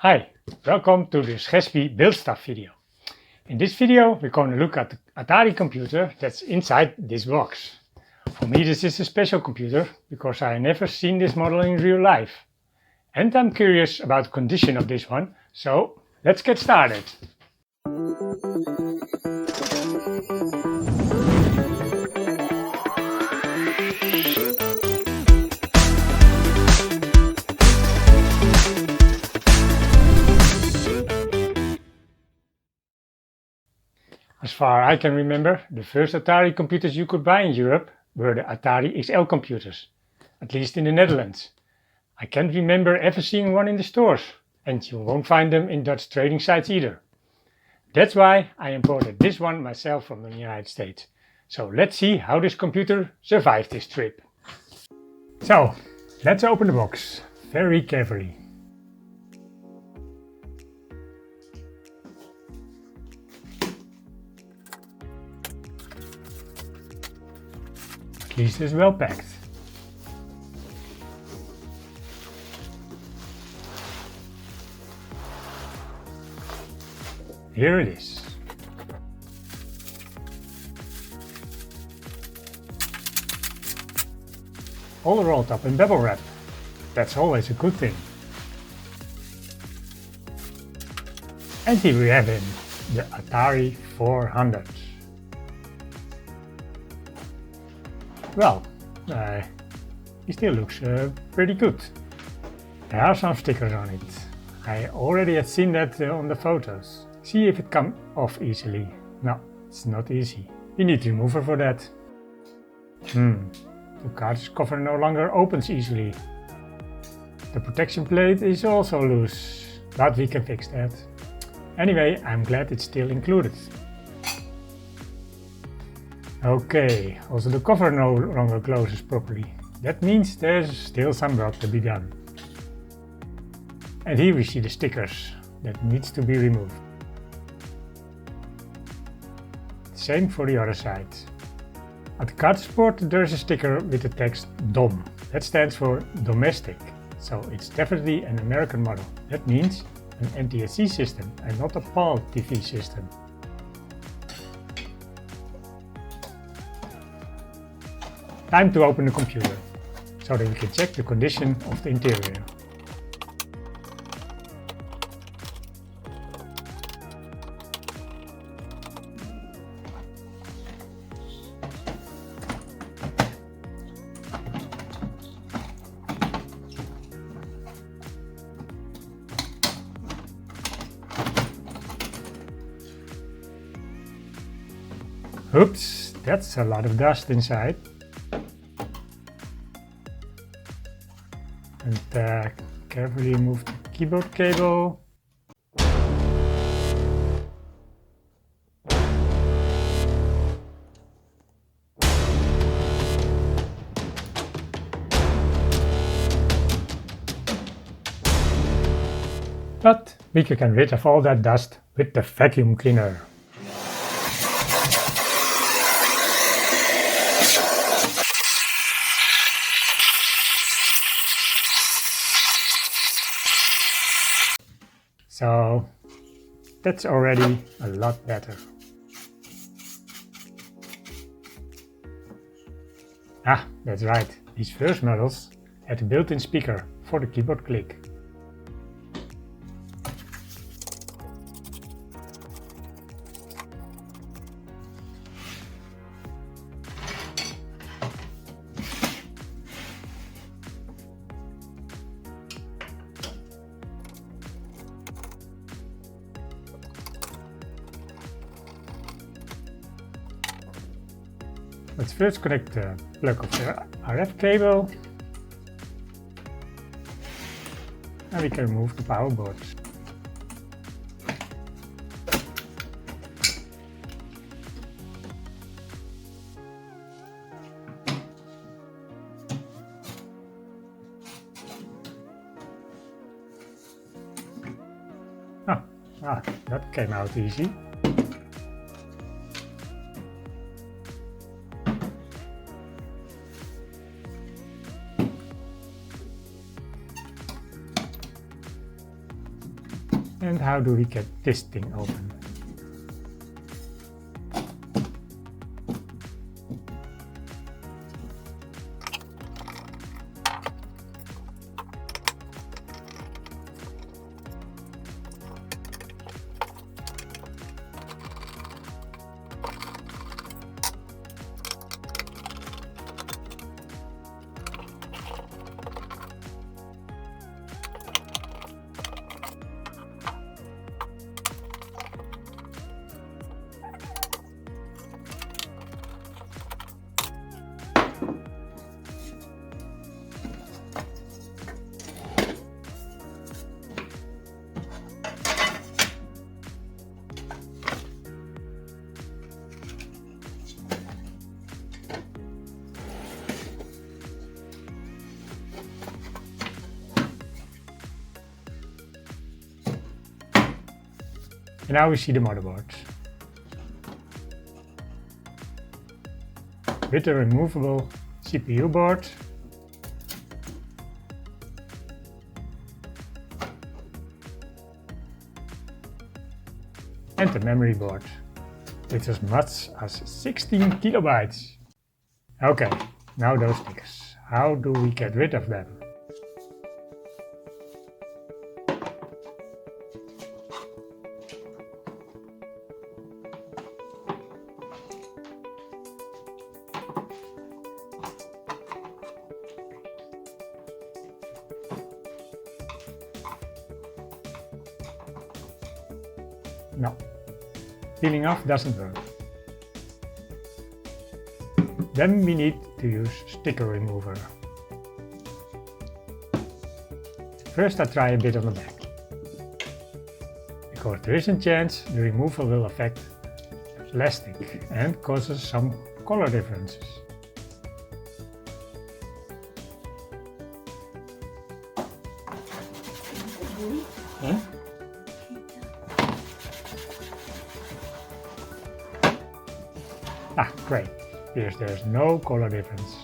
Hi, welcome to this Gespy build stuff video. In this video we're going to look at the Atari computer that's inside this box. For me this is a special computer because I have never seen this model in real life. And I'm curious about the condition of this one, so let's get started. As far as I can remember, the first Atari computers you could buy in Europe were the Atari XL computers, at least in the Netherlands. I can't remember ever seeing one in the stores, and you won't find them in Dutch trading sites either. That's why I imported this one myself from the United States. So let's see how this computer survived this trip. So, let's open the box, very carefully. At least it's well packed. Here it is. All rolled up in bubble wrap. That's always a good thing. And here we have him, the Atari 400. Well, he still looks pretty good. There are some stickers on it. I already had seen that on the photos. See if it comes off easily. No, it's not easy. You need a remover for that. The cartridge cover no longer opens easily. The protection plate is also loose, but we can fix that. Anyway, I'm glad it's still included. Okay, also the cover no longer closes properly. That means there's still some work to be done. And here we see the stickers that needs to be removed. Same for the other side. At the cartridge port there is a sticker with the text DOM. That stands for domestic, so it's definitely an American model. That means an NTSC system and not a PAL TV system. Time to open the computer, so that we can check the condition of the interior. Oops, that's a lot of dust inside. And carefully remove the keyboard cable. But we can get rid of all that dust with the vacuum cleaner. So that's already a lot better. Ah, that's right. These first models had a built-in speaker for the keyboard click. Let's first connect the plug of the RF cable, and we can remove the power board. That came out easy. And how do we get this thing open? And now we see the motherboard. With a removable CPU board, and the memory board with as much as 16 kilobytes. Okay, now those stickers. How do we get rid of them? No, peeling off doesn't work. Then we need to use sticker remover. First I try a bit on the back, because there is a chance the removal will affect the plastic and causes some color differences. Huh? Ah, great. Because there's no color difference.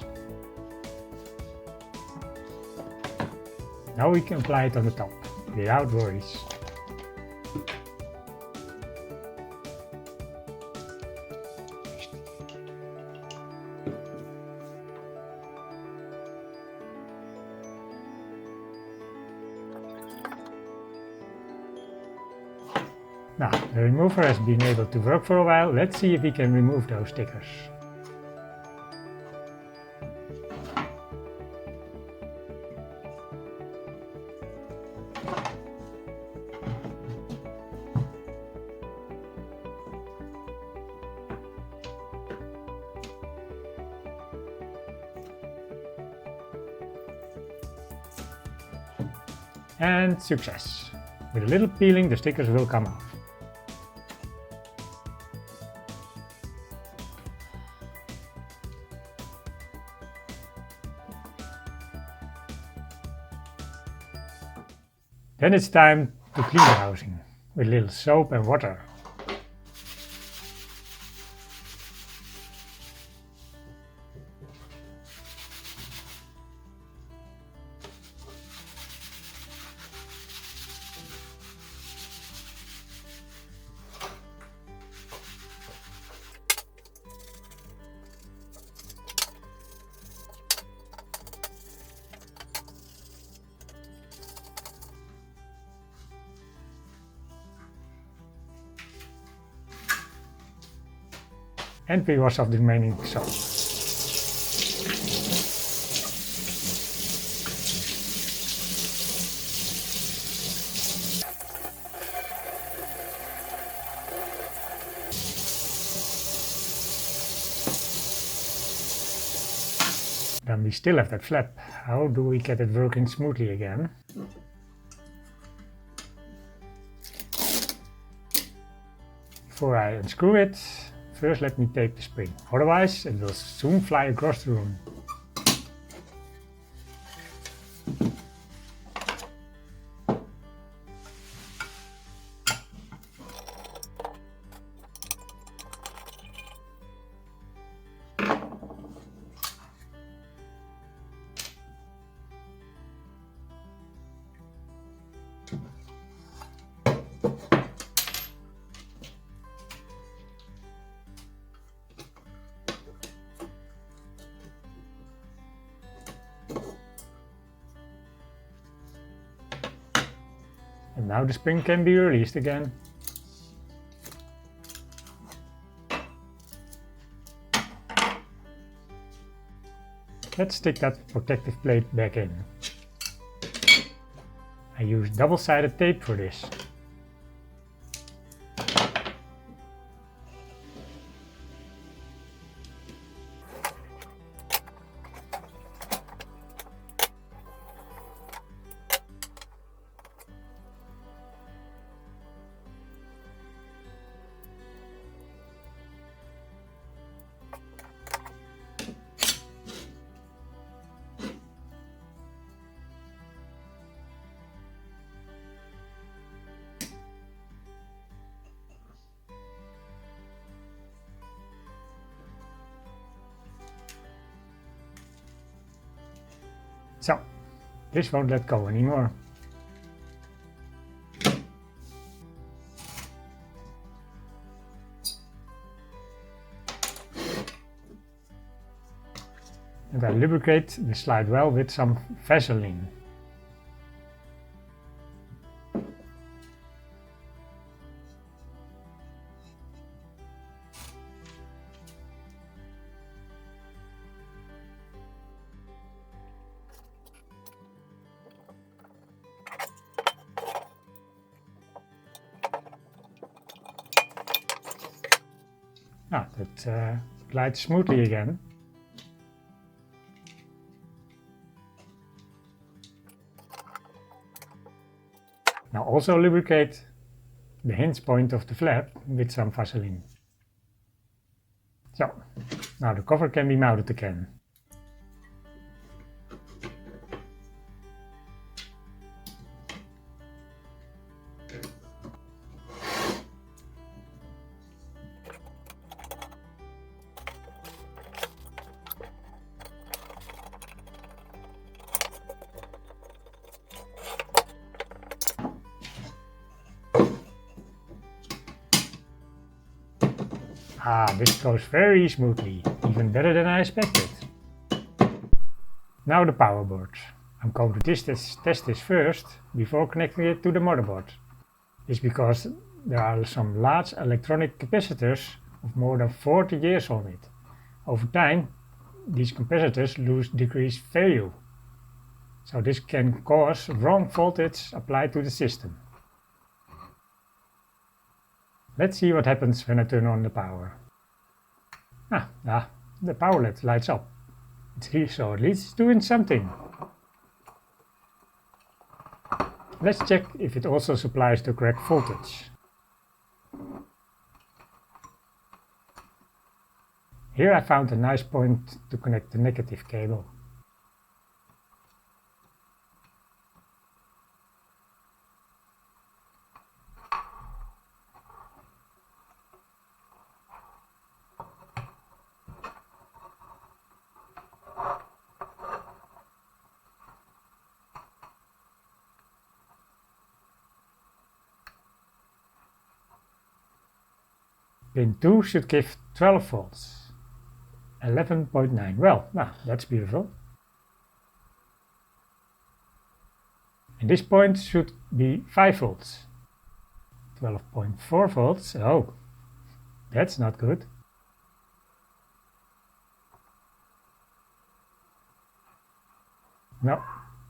Now we can apply it on the top, without worries. Now, the remover has been able to work for a while. Let's see if we can remove those stickers. And success! With a little peeling, the stickers will come off. Then it's time to clean the housing with a little soap and water. And we wash off the remaining soap. Then we still have that flap. How do we get it working smoothly again? Before I unscrew it, first let me tape the spring, otherwise it will soon fly across the room. And now the spring can be released again. Let's stick that protective plate back in. I use double-sided tape for this. So, this won't let go anymore. And I lubricate the slide well with some Vaseline. Ah, that glides smoothly again. Now also lubricate the hinge point of the flap with some Vaseline. So, now the cover can be mounted again. Ah, this goes very smoothly, even better than I expected. Now the power board. I'm going to test this first before connecting it to the motherboard. It's because there are some large electronic capacitors of more than 40 years on it. Over time, these capacitors lose decreased value. So this can cause wrong voltage applied to the system. Let's see what happens when I turn on the power. The power LED lights up. So at least it's doing something. Let's check if it also supplies the correct voltage. Here I found a nice point to connect the negative cable. Pin 2 should give 12 volts. 11.9. Well, that's beautiful. And this point should be 5 volts. 12.4 volts. Oh, that's not good. No,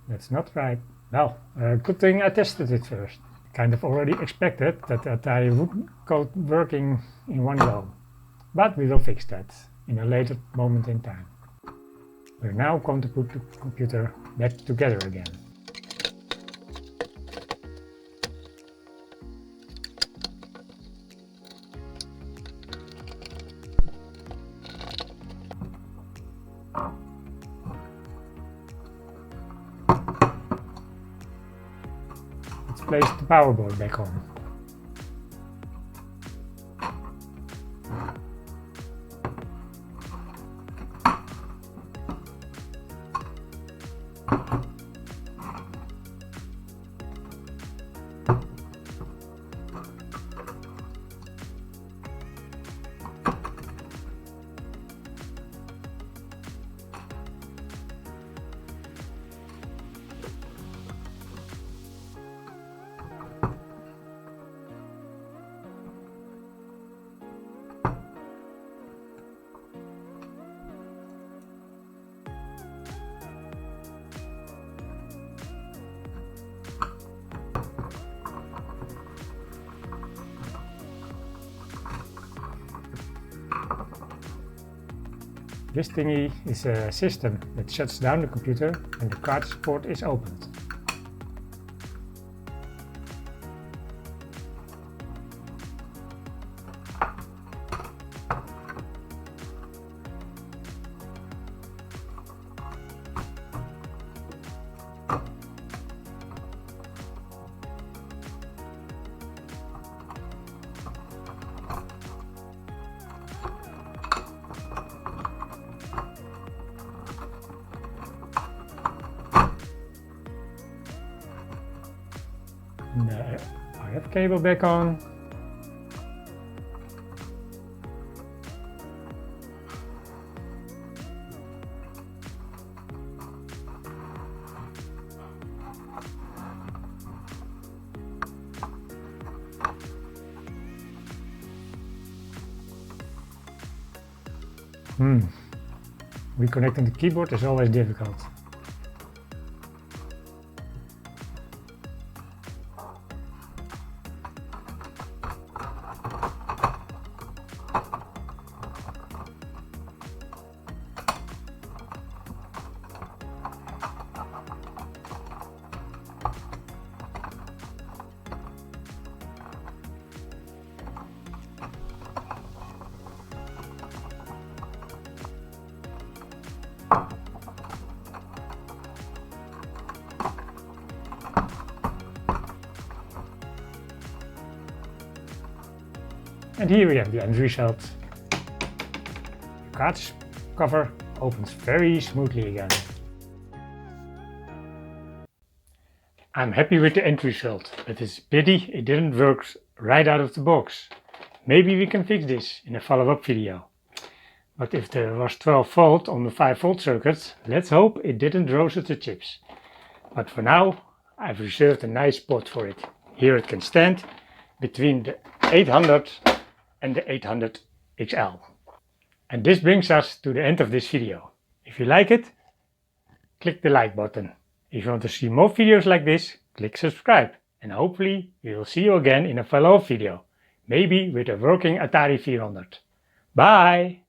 that's not right. Well, good thing I tested it first. Kind of already expected that Atari would go working in one go. But we will fix that in a later moment in time. We're now going to put the computer back together again. Let's place the power board back on. This thingy is a system that shuts down the computer when the cartridge port is opened. The RF cable back on. Reconnecting the keyboard is always difficult. And here we have the end result. The cartridge cover opens very smoothly again. I'm happy with the end result, but it's a pity it didn't work right out of the box. Maybe we can fix this in a follow-up video. But if there was 12 volt on the 5 volt circuit, let's hope it didn't roast the chips. But for now, I've reserved a nice spot for it. Here it can stand between the 800 and the 800 XL. And this brings us to the end of this video. If you like it, click the like button. If you want to see more videos like this, click subscribe. And hopefully we will see you again in a follow-up video. Maybe with a working Atari 400. Bye!